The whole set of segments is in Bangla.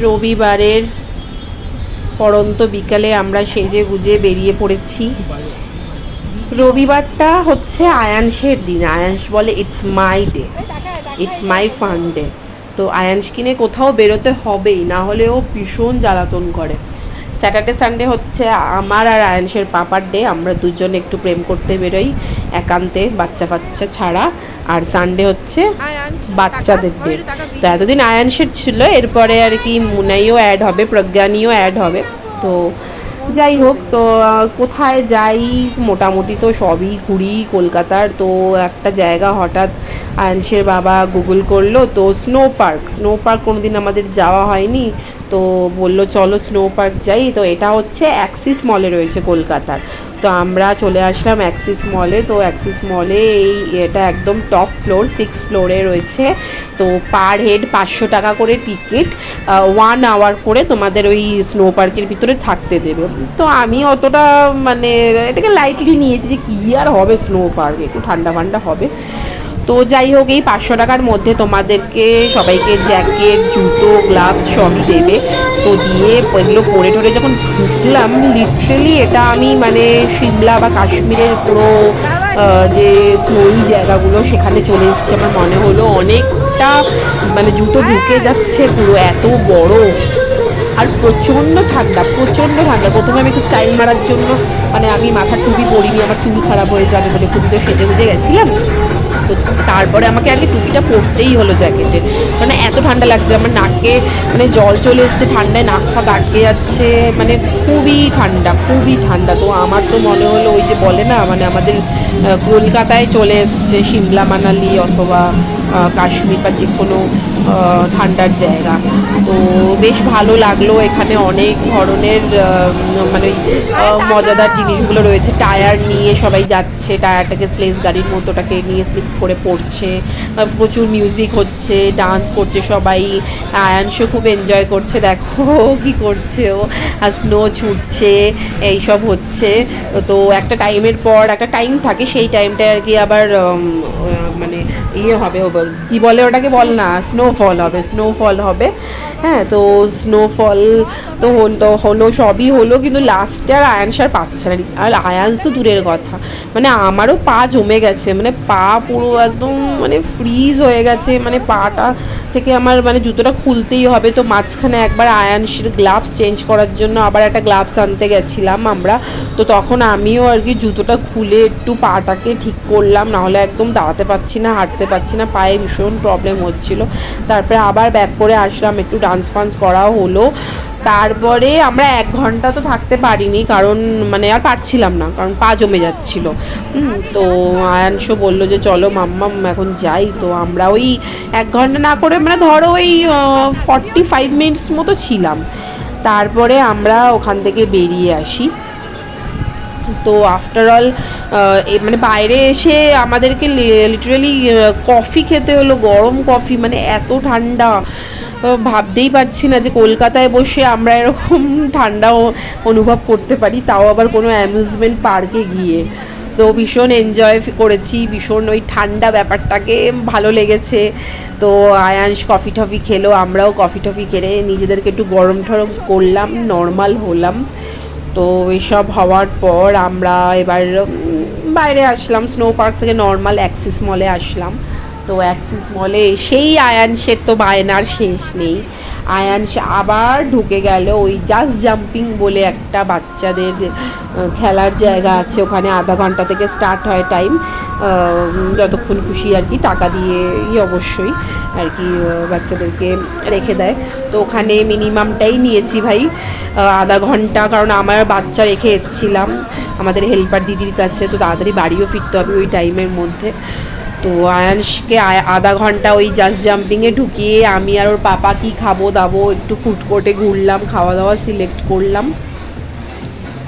রবিবারের পড়ন্ত বিকালে আমরা সেজে গুজে বেরিয়ে পড়েছি। রবিবারটা হচ্ছে আয়াংশের দিন। আয়াংশ বলে it's my day, it's my fun day. তো আয়াংশকে নিয়ে কোথাও বেরোতে হবেই, না হলে ও ভীষণ জ্বালাতন করে। স্যাটারডে সানডে হচ্ছে আমার আর আয়াংশের পাপার ডে, আমরা দুজন একটু প্রেম করতে বেরোই একান্তে, বাচ্চা কাচ্চা ছাড়া। আর সানডে হচ্ছে বাচ্চাদের ডে। তো এতদিন আয়াংশের ছিল, এরপরে আর কি মুনাইও অ্যাড হবে, প্রজ্ঞানীও অ্যাড হবে। তো যাই হোক, তো কোথায় যাই, মোটামুটি তো সবই ঘুরি কলকাতার। তো একটা জায়গা হঠাৎ আয়াংশের বাবা গুগল করলো, তো স্নো পার্ক কোনোদিন আমাদের যাওয়া হয়নি। তো বললো চলো স্নো পার্ক যাই। তো এটা হচ্ছে অ্যাক্সিস মলে রয়েছে কলকাতার। তো আমরা চলে আসলাম অ্যাক্সিস মলে। তো অ্যাক্সিস মলে এটা একদম টপ ফ্লোর, 6 ফ্লোরে রয়েছে। তো পার হেড 500 টাকা করে টিকিট, 1 আওয়ার করে তোমাদের ওই স্নো পার্কের ভিতরে থাকতে দেবে। তো আমি অতটা মানে এটাকে লাইটলি নিয়েছি যে কী আর হবে, স্নো পার্ক একটু ঠান্ডা ফান্ডা হবে। তো যাই হোক, এই 500 টাকার মধ্যে তোমাদেরকে সবাইকে জ্যাকেট, জুতো, গ্লাভস সবই দেবে। তো দিয়ে এগুলো পরে ঠরে যখন ঢুকলাম, লিটারেলি এটা আমি মানে সিমলা বা কাশ্মীরের পুরো যে স্নোই জায়গাগুলো সেখানে চলে এসেছে। আমার মনে হলো অনেকটা মানে জুতো ঢুকে যাচ্ছে পুরো, এত বরফ। আর প্রচণ্ড ঠান্ডা, প্রচণ্ড ঠান্ডা। প্রথমে আমি একটু স্টাইল মারার জন্য মানে আমি মাথার টুপি পরিনি, আমার চুল খারাপ হয়ে যাবে বলে টুপিতে সেজে গুজে গেছিলাম। তো তারপরে আমাকে আগে টুপিটা পরতেই হলো জ্যাকেটে, মানে এত ঠান্ডা লাগছে। আমার নাকে মানে জল চলে এসছে, ঠান্ডায় নাক ফাঁক আটকে যাচ্ছে, মানে খুবই ঠান্ডা, খুবই ঠান্ডা। তো আমার তো মনে হলো ওই যে বলে না মানে আমাদের কলকাতায় চলে এসছে সিমলা মানালি অথবা কাশ্মীর বা যে কোনো ঠান্ডার জায়গা। তো বেশ ভালো লাগলো। এখানে অনেক ধরনের মানে মজাদার জিনিসগুলো রয়েছে। টায়ার নিয়ে সবাই যাচ্ছে, টায়ারটাকে স্লেজ গাড়ির মতোটাকে নিয়ে স্লিপ করে পড়ছে। প্রচুর মিউজিক হচ্ছে, ডান্স করছে সবাই। আয়াংশও খুব এনজয় করছে, দেখো কি করছে ও, আর স্নো ছুটছে, এইসব হচ্ছে। তো একটা টাইমের পর একটা টাইম থাকে, সেই টাইমটায় আর কি আবার মানে ইয়ে হবে, কি বলে ওটাকে বল না, স্নোফল হবে, স্নোফল হবে। হ্যাঁ, তো স্নোফল তো হলো, সবই হলো, কিন্তু লাস্টে আর আয়াংশ আর পাচ্ছে না। আর আয়াংশ তো দূরের কথা, মানে আমারও পা জমে গেছে, মানে পা পুরো একদম মানে ফ্রিজ হয়ে গেছে, মানে পাটা থেকে আমার মানে জুতোটা খুলতেই হবে। তো মাঝখানে একবার আয়াংশের গ্লাভস চেঞ্জ করার জন্য আবার একটা গ্লাভস আনতে গেছিলাম আমরা। তো তখন আমিও আর কি জুতোটা খুলে একটু পাটাকে ঠিক করলাম, নাহলে একদম দাঁড়াতে পারছি না, হাঁটতে পারছি না, পায়ে ভীষণ প্রবলেম হচ্ছিলো। তারপরে আবার ব্যাক করে আসলাম, একটু ডান্স ফান্স করাও হলো। তারপরে আমরা 1 ঘন্টা তো থাকতে পারিনি, কারণ মানে আর পারছিলাম না, কারণ পা জমে যাচ্ছিল। তো আয়াংশও বললো যে চলো মাম্মাম এখন যাই। তো আমরা ওই 1 ঘন্টা না করে মানে ধরো ওই 45 মিনিটস মতো ছিলাম। তারপরে আমরা ওখান থেকে বেরিয়ে আসি। তো আফটার অল মানে বাইরে এসে আমাদেরকে লিটারালি কফি খেতে হলো, গরম কফি, মানে এত ঠান্ডা। ভাবতেই পারছি না যে কলকাতায় বসে আমরা এরকম ঠান্ডা অনুভব করতে পারি, তাও আবার কোনো অ্যামিউজমেন্ট পার্কে গিয়ে। তো ভীষণ এনজয় করেছি, ভীষণ ওই ঠান্ডা ব্যাপারটাকে ভালো লেগেছে। তো আয়াংশ কফি টফি খেলো, আমরাও কফি টফি খেলে নিজেদেরকে একটু গরম ঠরম করলাম, নর্মাল হলাম। তো এইসব হওয়ার পর আমরা এবার বাইরে আসলাম, স্নো পার্ক থেকে নর্মাল অ্যাক্সিস মলে আসলাম। তো অ্যাক্সিস মলে এসেই আয়াংশের তো বায়নার শেষ নেই। আয়াংশ আবার ঢুকে গেল ওই জাস্ট জাম্পিং বলে একটা বাচ্চাদের খেলার জায়গা আছে, ওখানে আধা ঘন্টা থেকে স্টার্ট হয় টাইম, যতক্ষণ খুশি আর কি, টাকা দিয়ে অবশ্যই আর কি বাচ্চাদেরকে রেখে দেয়। তো ওখানে মিনিমামটাই নিয়েছি ভাই, আধা ঘন্টা, কারণ আমার বাচ্চা রেখে এসেছিলাম আমাদের হেল্পার দিদির কাছে। তো তাড়াতাড়ি বাড়িও ফিরতে হবে ওই টাইমের মধ্যে। তো আয়াংশকে আধা ঘন্টা ওই জাস্ট জাম্পিংয়ে ঢুকিয়ে আমি আর ওর পাপা কি খাবো দাবো একটু ফুড কোর্টে ঘুরলাম, খাওয়া দাওয়া সিলেক্ট করলাম,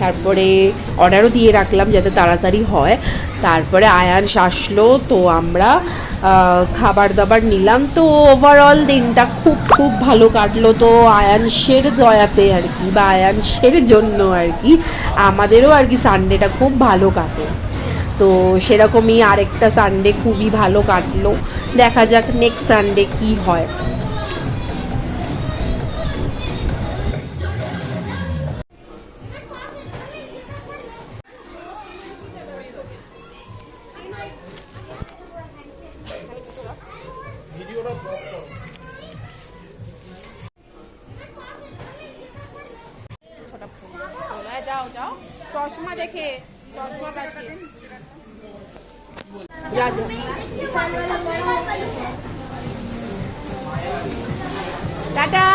তারপরে অর্ডারও দিয়ে রাখলাম যাতে তাড়াতাড়ি হয়। তারপরে আয়াংশ আসলো, তো আমরা খাবার দাবার নিলাম। তো ওভারঅল দিনটা খুব খুব ভালো কাটলো। তো আয়াংশের দয়াতে আর কি, বা আয়াংশের জন্য আর কি, আমাদেরও আর কি সানডেটা খুব ভালো কাটে। তো সেরকমই আরেকটা সানডে খুবই ভালো কাটলো। দেখা যাক নেক্সট সানডে কি হয়। চশমা দেখে চশমা পাচ্ছি যা যা টাটা